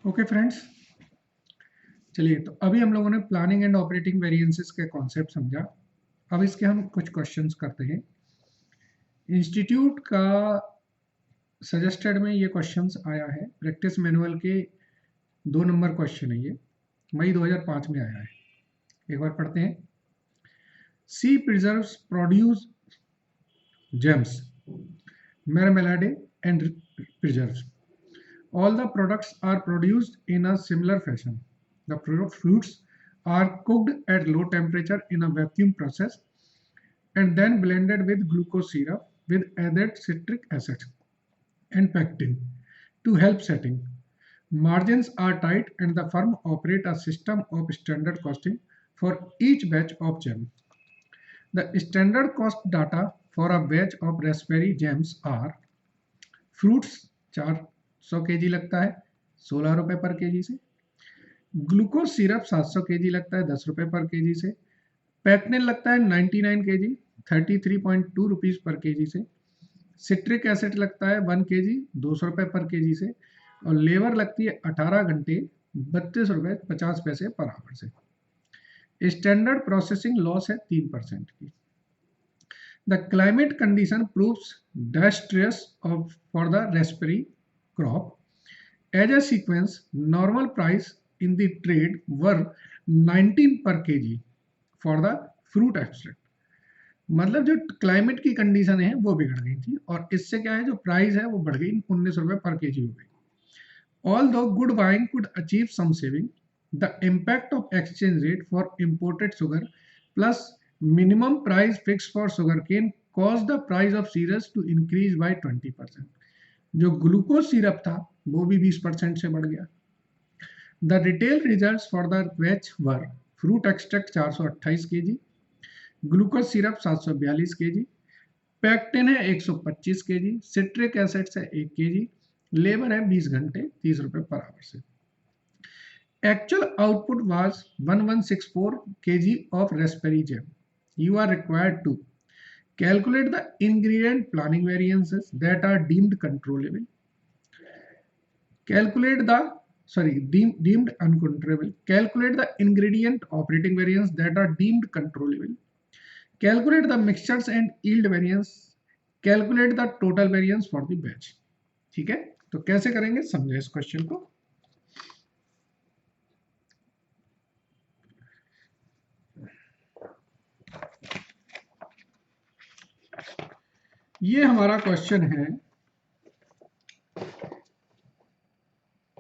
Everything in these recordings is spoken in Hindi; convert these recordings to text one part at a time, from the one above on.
ओके फ्रेंड्स, चलिए तो अभी हम लोगों ने प्लानिंग एंड ऑपरेटिंग वेरिएंसेस के कॉन्सेप्ट समझा। अब इसके हम कुछ क्वेश्चंस करते हैं। इंस्टीट्यूट का सजेस्टेड में ये क्वेश्चंस आया है, प्रैक्टिस मैनुअल के 2 नंबर क्वेश्चन है ये, मई 2005 में आया है। एक बार पढ़ते हैं। C preserves produce jams marmalade and preserves. All the products are produced in a similar fashion. The fruits are cooked at low temperature in a vacuum process and then blended with glucose syrup with added citric acid and pectin to help setting. Margins are tight and the firm operate a system of standard costing for each batch of jam. The standard cost data for a batch of raspberry jams are fruits 400 KG लगता है 16 रुपए पर केजी से। ग्लूकोज सिरप 700 केजी लगता है 10 रुपए पर केजी से। पैक्निल लगता है 99 केजी 33.2 रुपीज पर केजी से। सिट्रिक एसिड लगता है 1 केजी 200 रुपए पर केजी से। और लेबर लगती है 18 घंटे 32 रुपए 50 पैसे पर आवर से। स्टैंडर्ड प्रोसेसिंग लॉस है 3% की। The climate condition proves disastrous for the raspberry crop. As a sequence, normal price in the trade were 19 per kg for the fruit extract. मतलब जो क्लाइमेट की कंडीशन है वो बिगड़ गई थी और इससे क्या है, जो प्राइस है वो बढ़ गई, 19 रुपए पर केजी हो गई। Although good buying could achieve some saving, the impact of exchange rate for imported sugar plus minimum price fixed for sugarcane caused the price of cereals to increase by 20%. जो ग्लूकोज सिरप था वो भी 20% से बढ़ गया। The retail results for the batch were fruit extract 428 KG, glucose syrup 742 KG, pectin है 125 केजी, सिट्रिक एसिड है 1 केजी, लेबर है 20 घंटे 30 रुपए पर आवर से। Actual output was 1164 kg of raspberry jam. You are required to calculate the ingredient planning variances that are deemed controllable. Deemed uncontrollable. Calculate the ingredient operating variance that are deemed controllable. Calculate the mixtures and yield variance. Calculate the total variance for the batch. ठीक है, तो कैसे करेंगे समझे इस क्वेश्चन को। ये हमारा क्वेश्चन है,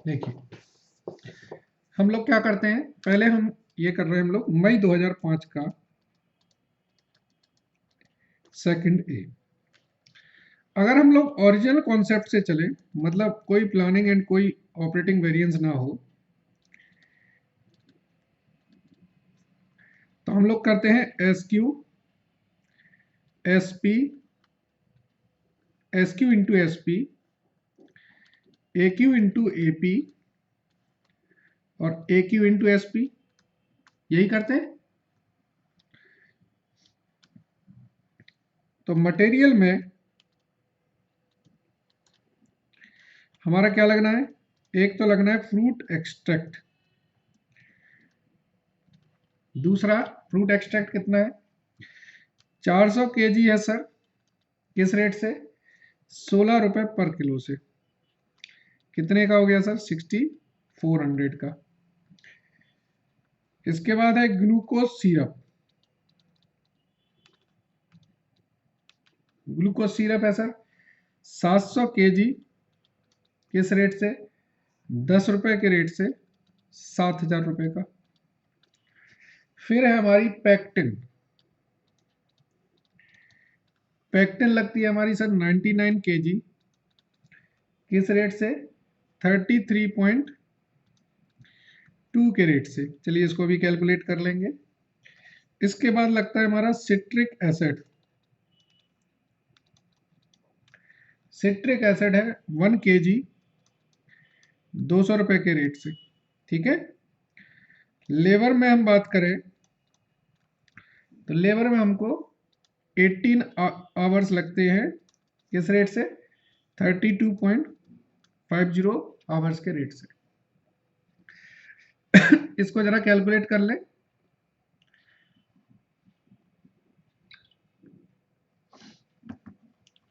देखिए हम लोग क्या करते हैं, पहले हम ये कर रहे हैं, हम लोग मई 2005 का सेकंड ए। अगर हम लोग ओरिजिनल कॉन्सेप्ट से चले, मतलब कोई प्लानिंग एंड कोई ऑपरेटिंग वेरिएंस ना हो, तो हम लोग करते हैं S Q into S P, A Q into A P और ए क्यू इंटू एस पी, यही करते हैं। तो मटेरियल में हमारा क्या लगना है, एक तो लगना है फ्रूट एक्सट्रैक्ट, दूसरा फ्रूट एक्सट्रैक्ट कितना है 400 केजी है सर, किस रेट से 16 रुपए पर किलो से, कितने का हो गया सर 6400 का। इसके बाद है ग्लूकोज सिरप, ग्लूकोज सिरप है सर 700 केजी, किस रेट से 10 रुपए के रेट से 7000 रुपए का। फिर है हमारी पैक्टिन, पैक्टिन लगती है हमारी सर 99 केजी, किस रेट से 33.2 के रेट से। चलिए इसको भी कैलकुलेट कर लेंगे। इसके बाद लगता है हमारा सिट्रिक एसिड, सिट्रिक एसिड है 1 केजी 200 रुपए के रेट से, ठीक है। लेबर में हम बात करें तो लेबर में हमको 18 आवर्स लगते हैं, किस रेट से 32.50 आवर्स के रेट से। इसको जरा कैलकुलेट कर ले।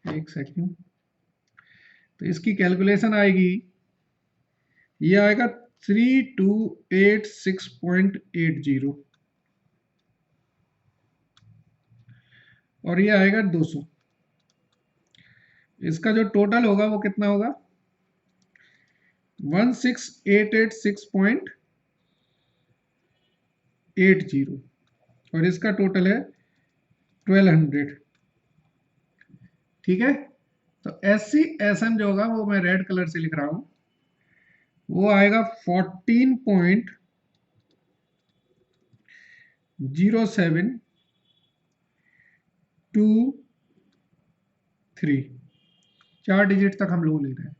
एक सेकंड, तो इसकी कैलकुलेशन आएगी, ये आएगा 3286.80 और ये आएगा 200। इसका जो टोटल होगा वो कितना होगा, 16886.80 और इसका टोटल है 1200। ठीक है, तो SCSM जो होगा वो मैं रेड कलर से लिख रहा हूं, वो आएगा 14.0723, 4 डिजिट तक हम लोग ले रहे हैं।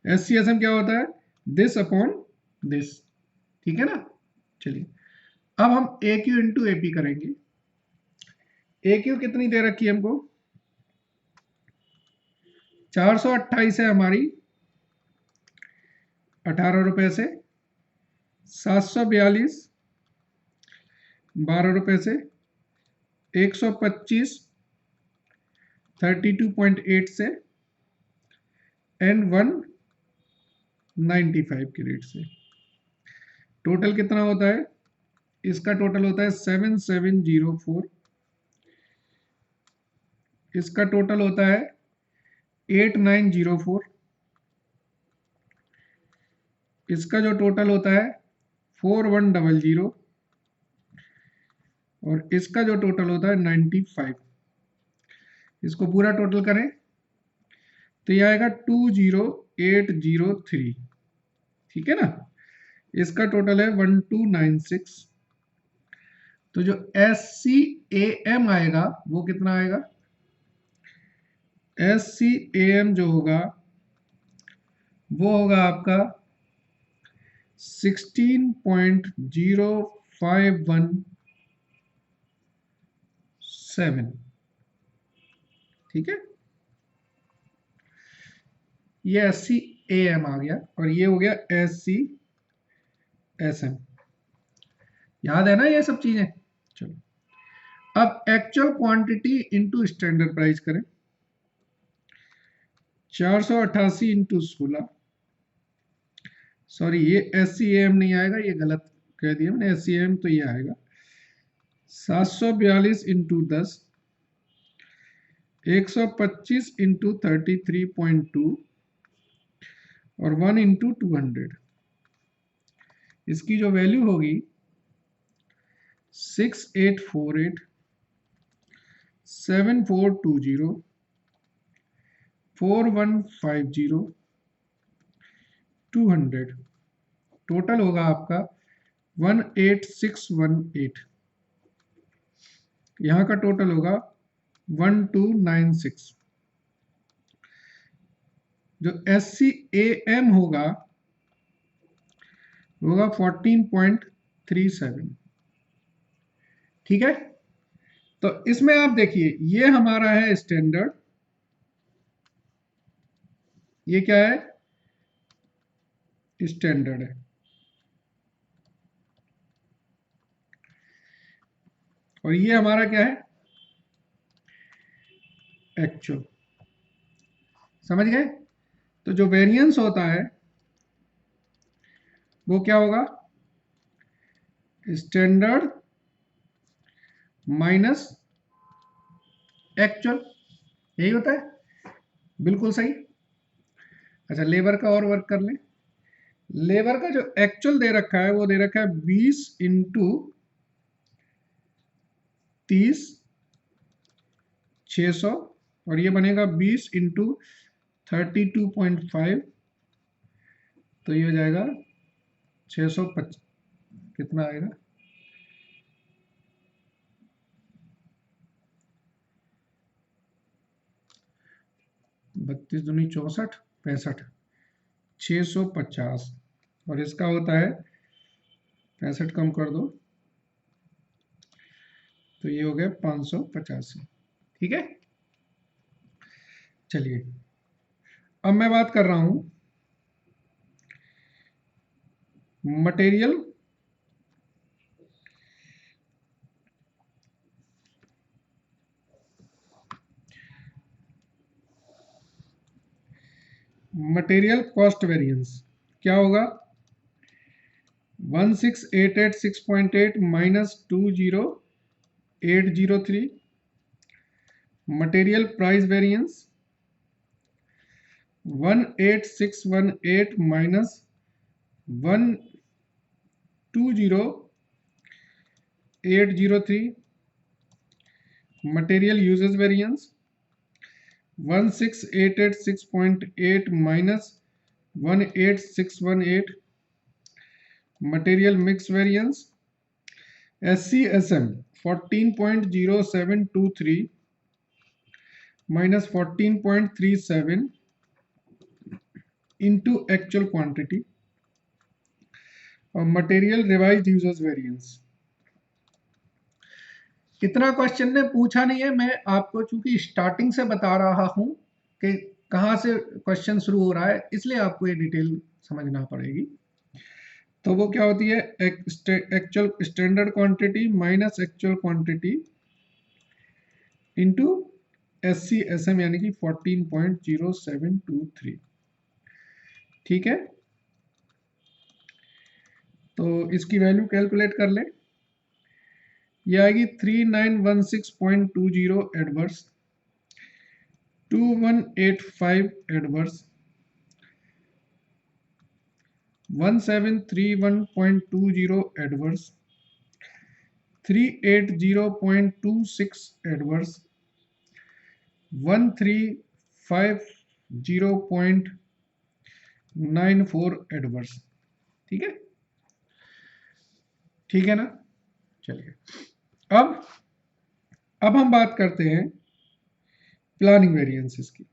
SCSM क्या होता है, दिस अपॉन दिस। ठीक है ना। चलिए अब हम AQ इंटू AP करेंगे। AQ कितनी दे रखी है हमको, 428 है हमारी 18 रुपए से, 742 12 रुपए से, 125 32.8 से एंड 195 के रेट से। टोटल कितना होता है, इसका टोटल होता है 7704, इसका टोटल होता है 8904, इसका जो टोटल होता है 4100 और इसका जो टोटल होता है 95। इसको पूरा टोटल करें तो ये आएगा 20803। ठीक है ना। इसका टोटल है 1296। तो जो SCAM आएगा वो कितना आएगा, SCAM जो होगा वो होगा आपका 16.0517। ठीक है, ये SCAM आ गया और ये हो गया SCSM। याद है ना ये सब चीजें। चलो अब actual quantity into standard price करें। 488 इंटू 16, सॉरी ये SCAM नहीं आएगा, ये गलत कह दिया मैंने, SCAM तो ये आएगा 742 इंटू 10, 125 इंटू 33.2 और 1 इंटू 200। इसकी जो वैल्यू होगी 6848 7420 4150 200। टोटल होगा आपका 18618। यहाँ का टोटल होगा 1296। जो SCAM होगा 14.37। ठीक है, तो इसमें आप देखिए ये हमारा है स्टैंडर्ड, ये क्या है, स्टैंडर्ड है, और ये हमारा क्या है, एक्चुअल। समझ गए। तो जो वेरिएंस होता है वो क्या होगा, स्टैंडर्ड माइनस एक्चुअल, यही होता है। बिल्कुल सही। अच्छा लेबर का और वर्क कर लें। लेबर का जो एक्चुअल दे रखा है वो दे रखा है 20 इंटू 30 600 और ये बनेगा 20 इंटू 32.5, तो ये हो जाएगा 650। कितना आएगा, 32 दूनी 64 65 650 और इसका होता है 65 कम कर दो तो ये हो गया 585। ठीक है। चलिए अब मैं बात कर रहा हूं मटेरियल मटेरियल कॉस्ट वेरिएंस क्या होगा, 16886.8 minus 20803। Material price variance 18618 minus 120803। Material usages variance 16886.8 minus 18618। Material mix variance SCSM 14.0723 minus 14.37 into actual quantity. और मटेरियल रिवाइज्ड यूजर्स वेरिएंस। इतना क्वेश्चन ने पूछा नहीं है, मैं आपको चूंकि स्टार्टिंग से बता रहा हूं कि कहां से क्वेश्चन शुरू हो रहा है, इसलिए आपको ये डिटेल समझना पड़ेगी। तो वो क्या होती है, actual standard quantity minus actual quantity into SCSM यानी कि 14.0723। ठीक है, तो इसकी वैल्यू कैलकुलेट कर ले। ये आएगी 3916.20 adverse, 2185 adverse, 1731.20 adverse, 380.26 adverse, 1350.94 adverse. ठीक है, ठीक है ना। चलिए अब हम बात करते हैं प्लानिंग वेरिएंसेस की।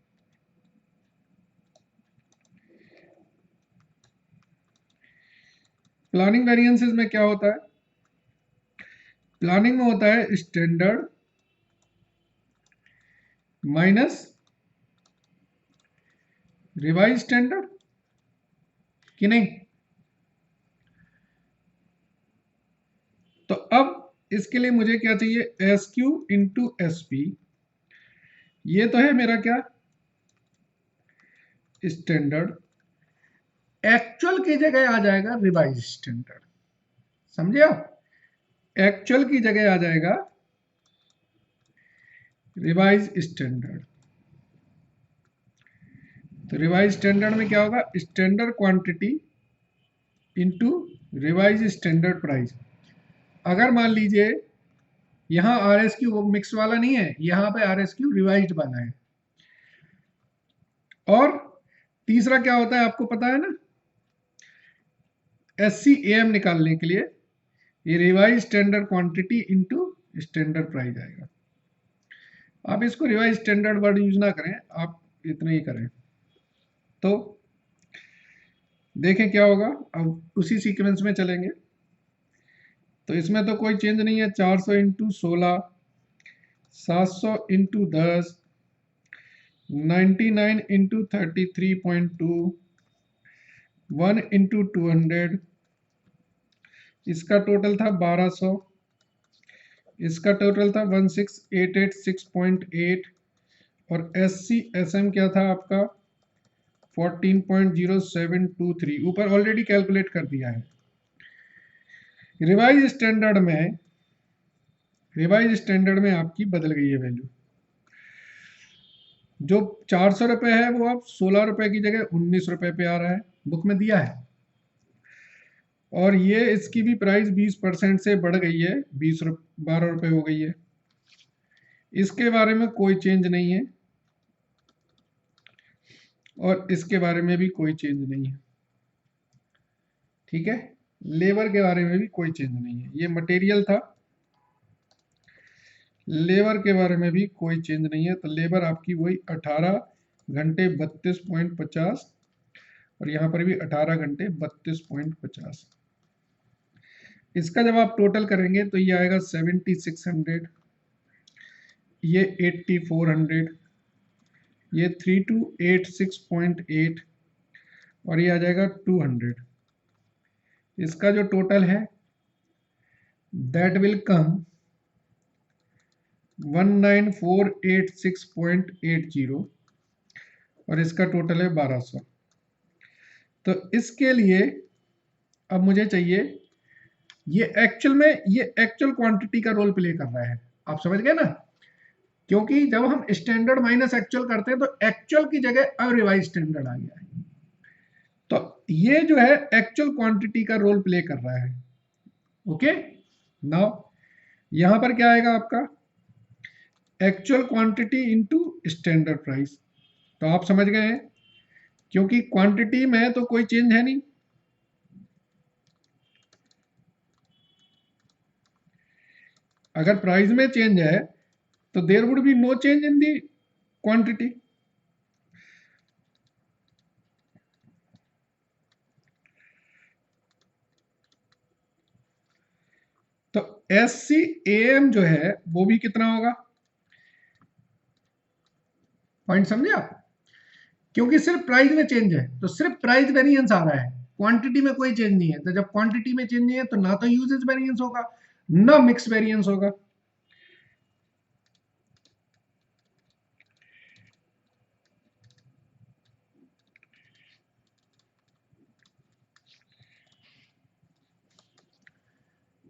प्लानिंग वेरिएंसेस में क्या होता है, प्लानिंग में होता है स्टैंडर्ड माइनस रिवाइज स्टैंडर्ड, कि नहीं। तो अब इसके लिए मुझे क्या चाहिए, SQ इंटू SP। ये तो है मेरा क्या, स्टैंडर्ड। एक्चुअल की जगह आ जाएगा रिवाइज स्टैंडर्ड, समझे आप। एक्चुअल की जगह आ जाएगा रिवाइज स्टैंडर्ड। तो रिवाइज स्टैंडर्ड में क्या होगा, standard quantity into revise standard price. अगर मान लीजिए यहां RSQ वो मिक्स वाला नहीं है, यहां पे RSQ रिवाइज्ड बना है। और तीसरा क्या होता है आपको पता है ना, SCAM निकालने के लिए ये revise standard quantity into standard price आएगा। आप इसको रिवाइज स्टैंडर्ड वर्ड यूज ना करें, आप इतना ही करें। तो देखें क्या होगा, अब उसी सीक्वेंस में चलेंगे। तो इसमें तो कोई चेंज नहीं है, 400 इंटू 16, 700 इंटू 10, 99 इंटू 33.2, 1 इंटू 200। इसका टोटल था 1200, इसका टोटल था 16886.8। और SCSM क्या था आपका 14.0723, ऊपर ऑलरेडी कैलकुलेट कर दिया है। रिवाइज स्टैंडर्ड में आपकी बदल गई है वैल्यू। जो 400 रुपए है वो अब 16 रुपए की जगह 19 रुपए पे आ रहा है, बुक में दिया है। और ये इसकी भी प्राइस 20% से बढ़ गई है, 12 रुपए हो गई है। इसके बारे में कोई चेंज नहीं है, और इसके बारे में भी कोई चेंज नहीं है। ठीक है, लेबर के बारे में भी कोई चेंज नहीं है। ये मटेरियल था, लेबर के बारे में भी कोई चेंज नहीं है। तो लेबर आपकी वही 18 घंटे 32.50, और यहाँ पर भी 18 घंटे 32.50। इसका जब आप टोटल करेंगे तो ये आएगा 7600, ये 8400, ये 3286.8, और ये आ जाएगा 200। इसका जो टोटल है दैट विल कम 19486.80, और इसका टोटल है 1200। तो इसके लिए अब मुझे चाहिए, ये एक्चुअल में ये एक्चुअल क्वांटिटी का रोल प्ले कर रहा है, आप समझ गए ना, क्योंकि जब हम स्टैंडर्ड माइनस एक्चुअल करते हैं तो एक्चुअल की जगह अब रिवाइज स्टैंडर्ड आ गया है। तो ये जो है एक्चुअल क्वांटिटी का रोल प्ले कर रहा है। ओके, नाउ यहां पर क्या आएगा आपका, actual quantity into standard price. तो आप समझ गए हैं, क्योंकि क्वांटिटी में तो कोई चेंज है नहीं, अगर प्राइस में चेंज है तो there would be no change in the quantity. तो SCAM जो है वो भी कितना होगा, पॉइंट समझे आप, क्योंकि सिर्फ प्राइस में चेंज है तो सिर्फ प्राइस वेरिएंस आ रहा है, क्वांटिटी में कोई चेंज नहीं है। तो जब क्वांटिटी में चेंज नहीं है तो ना तो यूजेज वेरिएंस होगा ना मिक्स वेरिएंस होगा।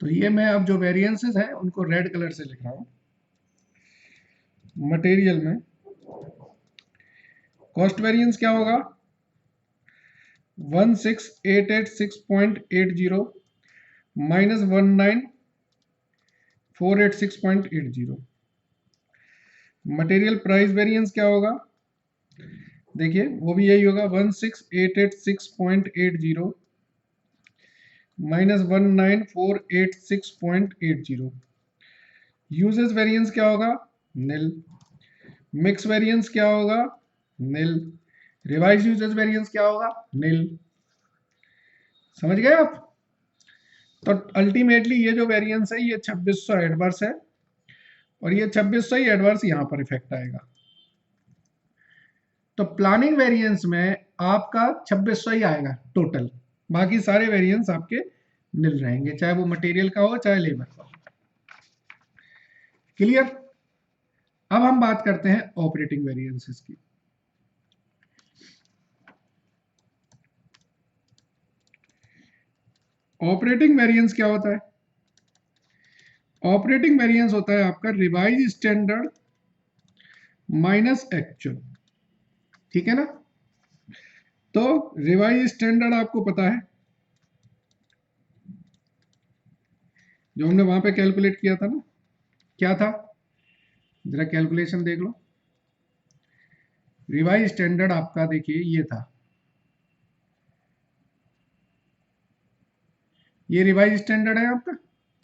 तो ये मैं अब जो वेरिएंसेस हैं उनको रेड कलर से लिख रहा हूं। मटेरियल में कॉस्ट वेरिएंस क्या होगा, 16886.80 माइनस 19486.80। मटेरियल प्राइस वेरिएंस क्या होगा, देखिए वो भी यही होगा, 16886.80 माइनस 19486.80। यूजेस वेरिएंस क्या होगा, निल। मिक्स वेरिएंस क्या होगा, निल। रिवाइज यूजेस वेरिएंस क्या होगा, निल। समझ गए आप। तो अल्टीमेटली ये जो वेरिएंस है ये 2600 एडवर्स है, और ये 2600 ही एडवर्स यहां पर इफेक्ट आएगा। तो प्लानिंग वेरिएंस में आपका 2600 ही आएगा टोटल, बाकी सारे वेरिएंस आपके निल रहेंगे, चाहे वो मटेरियल का हो चाहे लेबर का हो। क्लियर। अब हम बात करते हैं ऑपरेटिंग वेरिएंसेस की। ऑपरेटिंग वेरिएंस क्या होता है, ऑपरेटिंग वेरिएंस होता है आपका रिवाइज स्टैंडर्ड माइनस एक्चुअल, ठीक है ना। तो रिवाइज स्टैंडर्ड आपको पता है, जो हमने वहां पे कैलकुलेट किया था ना, क्या था, जरा कैलकुलेशन देख लो। रिवाइज स्टैंडर्ड आपका देखिए ये था, ये रिवाइज स्टैंडर्ड है आपका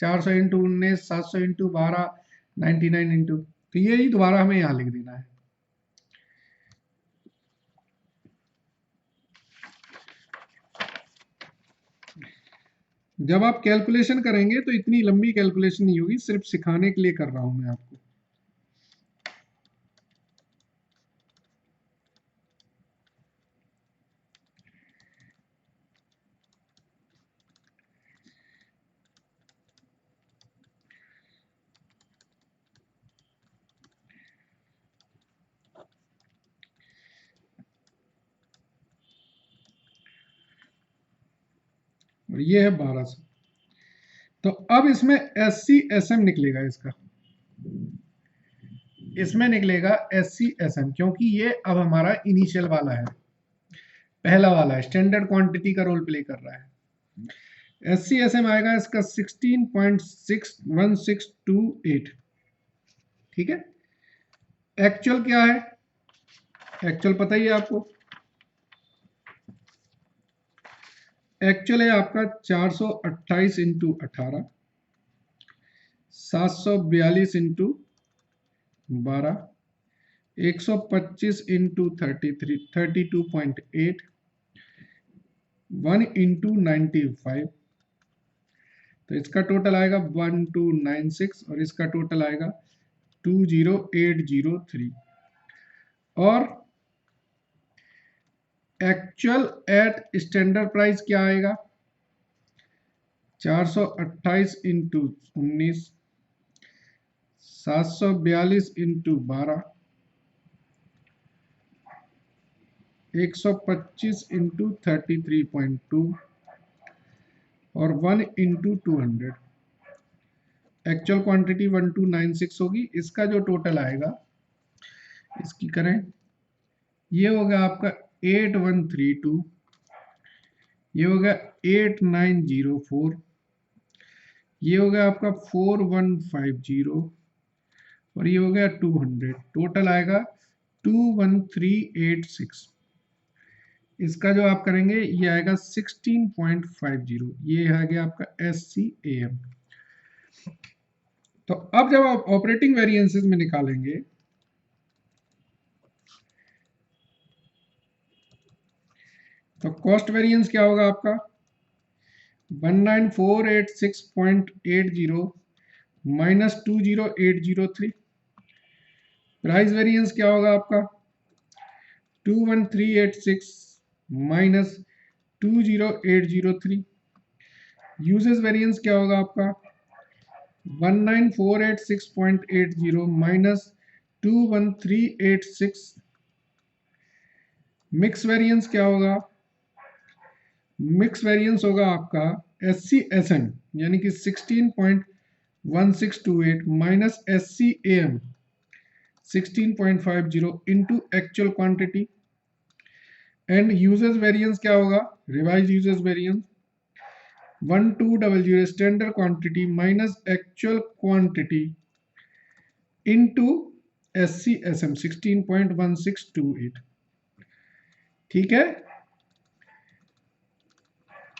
400 इंटू 19, 700 इंटू 12, 99 इंटू, तो ये ही दोबारा हमें यहां लिख देना है। जब आप कैलकुलेशन करेंगे तो इतनी लंबी कैलकुलेशन नहीं होगी, सिर्फ सिखाने के लिए कर रहा हूं मैं आपको। और ये है 1200। तो अब इसमें SCSM निकलेगा, इसमें निकलेगा SCSM, क्योंकि ये अब हमारा इनिशियल वाला है, पहला वाला है, स्टैंडर्ड क्वांटिटी का रोल प्ले कर रहा है। SCSM आएगा इसका 16.61628, ठीक है। एक्चुअल क्या है, एक्चुअल पता ही है आपको, एक्चुअल है आपका 428 इंटू 18, 742 इंटू 12, 125 इंटू 32.8, 1 इंटू 95। तो इसका टोटल आएगा 1296 और इसका टोटल आएगा 20803। और एक्चुअल एट स्टैंडर्ड प्राइस क्या आएगा, 428 इंटू 19, 742 इंटू 12, 125 इंटू 33.2 और 1 इंटू 200, एक्चुअल क्वांटिटी 1296 होगी। इसका जो टोटल आएगा, इसकी करें, ये होगा आपका 8132, ये होगा 8904, ये होगा आपका 4150 और ये हो गया 200। टोटल आएगा 21386। इसका जो आप करेंगे ये आएगा 16.50, ये आ गया आपका SCAM। तो अब जब आप ऑपरेटिंग वेरिएंसेस में निकालेंगे तो कॉस्ट वेरिएंस क्या होगा आपका 19486.80 माइनस 20803। प्राइस वेरिएंस क्या होगा आपका 21386 माइनस 20803। यूजेस वेरिएंस क्या होगा आपका 19486.80 माइनस 21386। मिक्स वेरिएंस क्या होगा, मिक्स वेरिएंस होगा आपका SCSM यानी कि 16.1628 minus SCAM 16.50 into actual quantity. And uses variance क्या होगा, revise uses variance 1200 standard quantity minus actual quantity into SCSM 16.1628। ठीक है,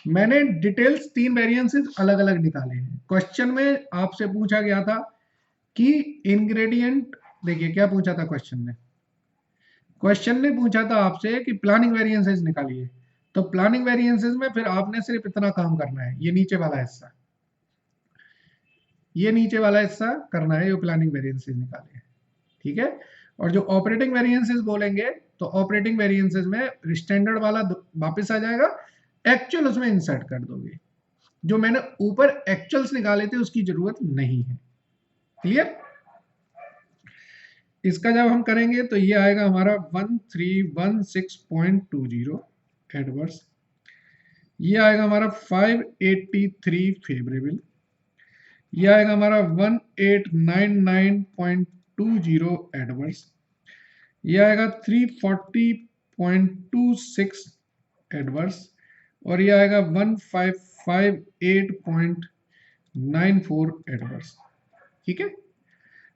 मैंने डिटेल्स 3 वेरिएंसेस अलग अलग निकाले हैं। क्वेश्चन में आपसे पूछा गया था कि इंग्रेडिएंट, देखिए क्या पूछा था क्वेश्चन में, क्वेश्चन ने पूछा था आपसे कि प्लानिंग वेरिएंसेस निकालिए। तो प्लानिंग वेरिएंसेस में फिर आपने सिर्फ इतना काम करना है, ये नीचे वाला हिस्सा, ये नीचे वाला हिस्सा करना है, ये प्लानिंग वेरिएंसेस निकाले। ठीक है, और जो ऑपरेटिंग वेरिएंसेस बोलेंगे तो ऑपरेटिंग वेरिएंसेस में स्टैंडर्ड वाला वापस आ जाएगा, एक्चुअल उसमें इंसर्ट कर दोगे। जो मैंने ऊपर एक्चुअल्स निकाले थे उसकी जरूरत नहीं है। क्लियर, इसका जब हम करेंगे तो ये आएगा हमारा 1316.20 एडवर्स, ये आएगा हमारा 583 फेवरेबल, ये आएगा हमारा 1899.20 एडवर्स, ये आएगा 340.26 एडवर्स और ये आएगा 1558.94 एडवर्स। ठीक है,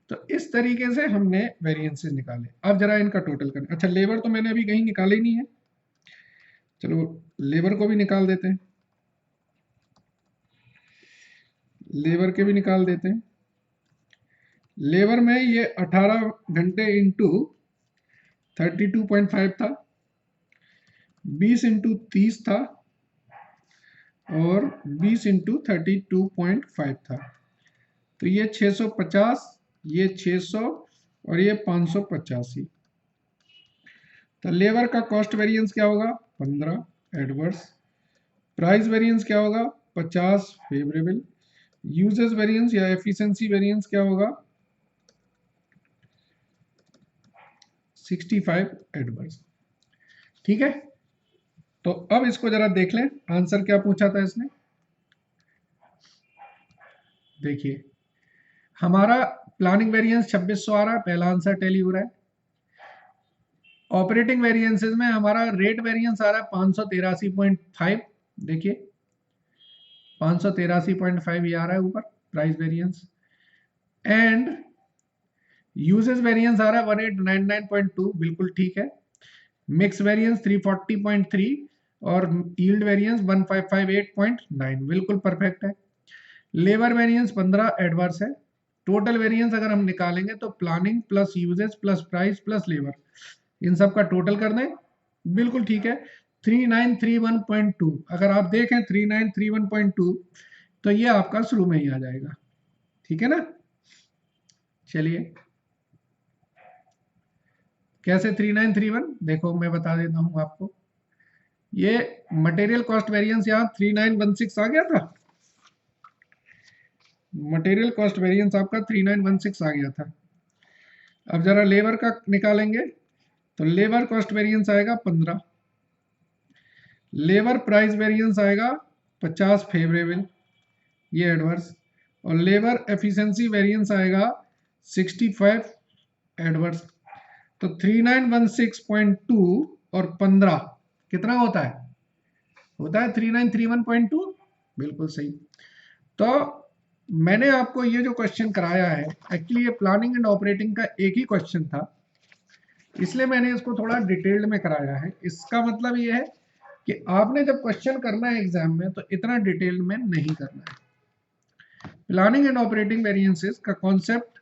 तो इस तरीके से हमने वेरिएंसेस निकाले। अब जरा इनका टोटल करें। अच्छा, लेबर तो मैंने अभी कहीं निकाले ही नहीं है, चलो लेबर को भी निकाल देते हैं, लेबर के भी निकाल देते हैं। लेबर में ये 18 घंटे इंटू 32.5 था, 20 इंटू 30 था और 20 इंटू 32.5 था। तो ये 650, ये 600 और ये 585। तो लेबर का कॉस्ट वेरिएंस क्या होगा 15 एडवर्स, प्राइस वेरिएंस क्या होगा 50 फेवरेबल, यूजेस वेरिएंस या एफिशिएंसी वेरिएंस क्या होगा 65 एडवर्स। ठीक है, तो अब इसको जरा देख लें, आंसर क्या पूछा था इसने। देखिए हमारा प्लानिंग वेरिएंस 2600 आ रहा है, पहला आंसर टैली हो रहा है। ऑपरेटिंग वेरिएंसेस में हमारा रेट वेरिएंस आ रहा है 583.5, देखिए 583.5 ये आ रहा है ऊपर price variance. And uses variance आ रहा है 1899.2, बिल्कुल ठीक है। मिक्स वेरिएंस 340.3 और यील्ड वेरिएंस 1558.9, बिल्कुल परफेक्ट है। लेबर वेरिएंस 15 एडवर्स है। टोटल वेरिएंस अगर हम निकालेंगे तो planning plus uses plus price plus labour, इन सब का टोटल कर दें, बिल्कुल ठीक है 3931.2। अगर आप देखें 3931.2 तो ये आपका शुरू में ही आ जाएगा। ठीक है ना, चलिए कैसे 3931, देखो मैं बता देता हूं आपको। ये मटेरियल कॉस्ट वेरिएंस यहाँ 3916 आ गया था, मटेरियल कॉस्ट वेरिएंस आपका 3916 आ गया था। अब जरा लेबर का निकालेंगे तो लेबर कॉस्ट वेरिएंस आएगा 15, लेबर प्राइस वेरिएंस आएगा 50 फेवरेबल, ये एडवर्स, और लेबर एफिशिएंसी वेरिएंस आएगा 65 एडवर्स। तो 3916.2 और 15 कितना होता है? होता है 3931.2, बिल्कुल सही। तो मैंने आपको ये जो क्वेश्चन कराया है, एक्चुअली ये प्लानिंग एंड ऑपरेटिंग का एक ही क्वेश्चन था, इसलिए मैंने इसको थोड़ा डिटेल्ड में कराया है। इसका मतलब ये है कि आपने जब क्वेश्चन करना है एग्जाम में तो इतना डिटेल में नहीं करना है। प्लानिंग एंड ऑपरेटिंग वेरिएंसेस का कॉन्सेप्ट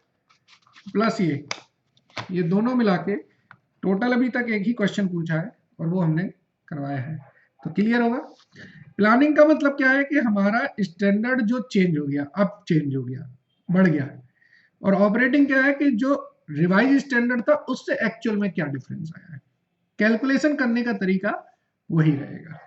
प्लस ये दोनों मिला के टोटल अभी तक एक ही क्वेश्चन पूछा है और वो हमने करवाया है। तो क्लियर होगा। प्लानिंग का मतलब क्या है कि हमारा स्टैंडर्ड जो चेंज हो गया, अब चेंज हो गया, बढ़ गया, और ऑपरेटिंग क्या है कि जो रिवाइज स्टैंडर्ड था उससे एक्चुअल में क्या डिफरेंस आया है, कैलकुलेशन करने का तरीका वही रहेगा।